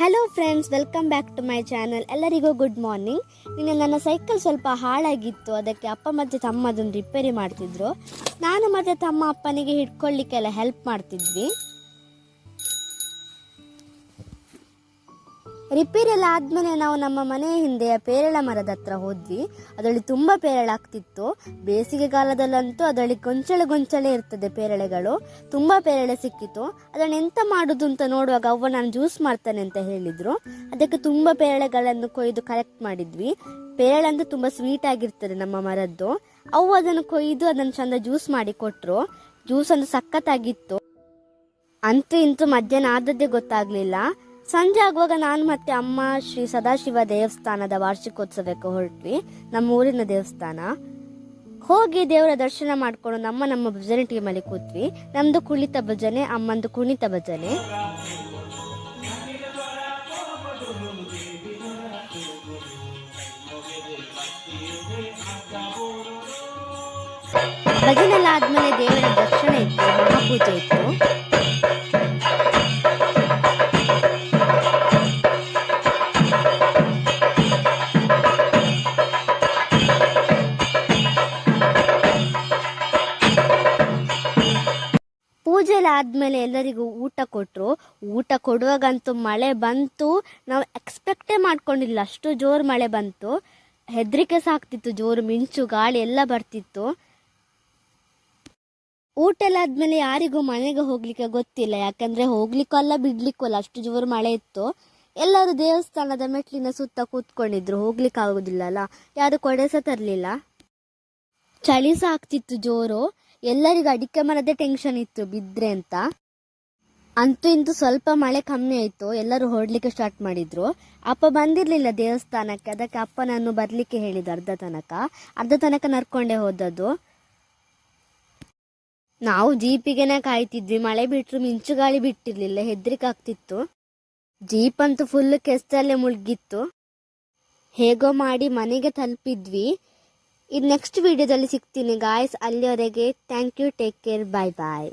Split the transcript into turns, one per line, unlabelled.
Hello friends, welcome back to my channel. ಎಲ್ಲರಿಗೂ good morning. ನಿನ್ನೆ ನನ್ನ ಸೈಕಲ್ ಸ್ವಲ್ಪ ಹಾಳಾಗಿತ್ತು. ಅದಕ್ಕೆ ಅಪ್ಪ ಮತ್ತು ತಮ್ಮ ಅದನ್ನು ರಿಪೇರಿ ಮಾಡ್ತಿದ್ರು. ನಾನು ಮತ್ತು ತಮ್ಮ ಅಪ್ಪನಿಗೆ ಹಿಡ್ಕೊಳ್ಳಿಕ್ಕೆಲ್ಲ ಹೆಲ್ಪ್ ಮಾಡ್ತಿದ್ವಿ. ರಿಪೇರಿ ಎಲ್ಲ ಆದಮೇಲೆ ನಾವು ನಮ್ಮ ಮನೆಯ ಹಿಂದೆಯ ಪೇರಳ ಮರದ ಹತ್ರ ಹೋದ್ವಿ. ಅದರಲ್ಲಿ ತುಂಬ ಪೇರಳಾಗ್ತಿತ್ತು. ಬೇಸಿಗೆ ಕಾಲದಲ್ಲಂತೂ ಅದರಲ್ಲಿ ಗೊಂಚಳೆ ಇರ್ತದೆ ಪೇರಳೆಗಳು. ತುಂಬ ಪೇರಳೆ ಸಿಕ್ಕಿತು. ಅದನ್ನು ಎಂತ ಮಾಡೋದು ಅಂತ ನೋಡುವಾಗ ಅವ್ವ ನಾನು ಜ್ಯೂಸ್ ಮಾಡ್ತೇನೆ ಅಂತ ಹೇಳಿದರು. ಅದಕ್ಕೆ ತುಂಬ ಪೇರಳೆಗಳನ್ನು ಕೊಯ್ದು ಕಲೆಕ್ಟ್ ಮಾಡಿದ್ವಿ. ಪೇರಳೆ ಅಂತೂ ತುಂಬ ಸ್ವೀಟ್ ಆಗಿರ್ತದೆ ನಮ್ಮ ಮರದ್ದು. ಅವು ಅದನ್ನು ಕೊಯ್ದು ಅದನ್ನು ಚಂದ ಜ್ಯೂಸ್ ಮಾಡಿ ಕೊಟ್ಟರು. ಜ್ಯೂಸ್ ಒಂದು ಸಖತ್ತಾಗಿತ್ತು. ಅಂತೂ ಇಂತೂ ಮಧ್ಯಾಹ್ನ ಆದದ್ದೇ ಗೊತ್ತಾಗಲಿಲ್ಲ. ಸಂಜೆ ಆಗುವಾಗ ನಾನು ಮತ್ತೆ ಅಮ್ಮ ಶ್ರೀ ಸದಾಶಿವ ದೇವಸ್ಥಾನದ ವಾರ್ಷಿಕೋತ್ಸವಕ್ಕೆ ಹೊರಟ್ವಿ. ನಮ್ಮ ಊರಿನ ದೇವಸ್ಥಾನ ಹೋಗಿ ದೇವರ ದರ್ಶನ ಮಾಡಿಕೊಂಡು ನಮ್ಮ ಭಜನೆ ಟೀಮಲ್ಲಿ ಕೂತ್ವಿ. ನಮ್ದು ಕುಳಿತ ಭಜನೆ, ಅಮ್ಮಂದು ಕುಣಿತ ಭಜನೆ. ಭಜನೆ ಎಲ್ಲ ಆದ್ಮೇಲೆ ದೇವರ ದರ್ಶನ ಇತ್ತು, ಮಹಾಪೂಜೆ ಇತ್ತು. ಪೂಜೆ ಎಲ್ಲ ಆದಮೇಲೆ ಎಲ್ಲರಿಗೂ ಊಟ ಕೊಟ್ಟರು. ಊಟ ಕೊಡುವಾಗಂತೂ ಮಳೆ ಬಂತು. ನಾವು ಎಕ್ಸ್ಪೆಕ್ಟೇ ಮಾಡ್ಕೊಂಡಿಲ್ಲ, ಅಷ್ಟು ಜೋರು ಮಳೆ ಬಂತು. ಹೆದರಿಕೆ ಸಾಕ್ತಿತ್ತು. ಜೋರು ಮಿಂಚು ಗಾಳಿ ಎಲ್ಲ ಬರ್ತಿತ್ತು. ಊಟ ಎಲ್ಲ ಆದಮೇಲೆ ಯಾರಿಗೂ ಮನೆಗೆ ಹೋಗ್ಲಿಕ್ಕೆ ಗೊತ್ತಿಲ್ಲ, ಯಾಕಂದರೆ ಹೋಗ್ಲಿಕ್ಕೂ ಅಲ್ಲ ಬಿಡ್ಲಿಕ್ಕೂ ಅಲ್ಲ, ಅಷ್ಟು ಜೋರು ಮಳೆ ಇತ್ತು. ಎಲ್ಲರೂ ದೇವಸ್ಥಾನದ ಮೆಟ್ಲಿನ ಸುತ್ತ ಕೂತ್ಕೊಂಡಿದ್ರು. ಹೋಗ್ಲಿಕ್ಕೆ ಆಗೋದಿಲ್ಲ ಅಲ್ಲ, ಯಾರು ಕೊಡೆ ಸಹ ತರಲಿಲ್ಲ. ಚಳಿ ಸಹ ಆಗ್ತಿತ್ತು ಜೋರು. ಎಲ್ಲರಿಗೂ ಅಡಿಕೆ ಮರದೇ ಟೆನ್ಷನ್ ಇತ್ತು ಬಿದ್ರೆ ಅಂತ. ಅಂತೂ ಇಂತೂ ಸ್ವಲ್ಪ ಮಳೆ ಕಮ್ಮಿ ಆಯಿತು. ಎಲ್ಲರೂ ಹೊರಡ್ಲಿಕ್ಕೆ ಸ್ಟಾರ್ಟ್ ಮಾಡಿದ್ರು. ಅಪ್ಪ ಬಂದಿರಲಿಲ್ಲ ದೇವಸ್ಥಾನಕ್ಕೆ. ಅದಕ್ಕೆ ಅಪ್ಪ ನಾನು ಬರಲಿಕ್ಕೆ ಹೇಳಿದ ಅರ್ಧ ತನಕ ನಡ್ಕೊಂಡೇ ಹೋದದ್ದು. ನಾವು ಜೀಪಿಗೆನೆ ಕಾಯ್ತಿದ್ವಿ. ಮಳೆ ಬಿಟ್ಟರು ಮಿಂಚು ಗಾಳಿ ಬಿಟ್ಟಿರಲಿಲ್ಲ, ಹೆದರಿಕೆ ಆಗ್ತಿತ್ತು. ಜೀಪ್ ಅಂತೂ ಫುಲ್ ಕೆಸರಲ್ಲೇ ಮುಳುಗಿತ್ತು. ಹೇಗೋ ಮಾಡಿ ಮನೆಗೆ ತಲುಪಿದ್ವಿ. ಇದು ನೆಕ್ಸ್ಟ್ ವಿಡಿಯೋದಲ್ಲಿ ಸಿಗ್ತೀನಿ ಗಾಯ್ಸ್. ಅಲ್ಲಿವರೆಗೆ thank you, take care, bye bye.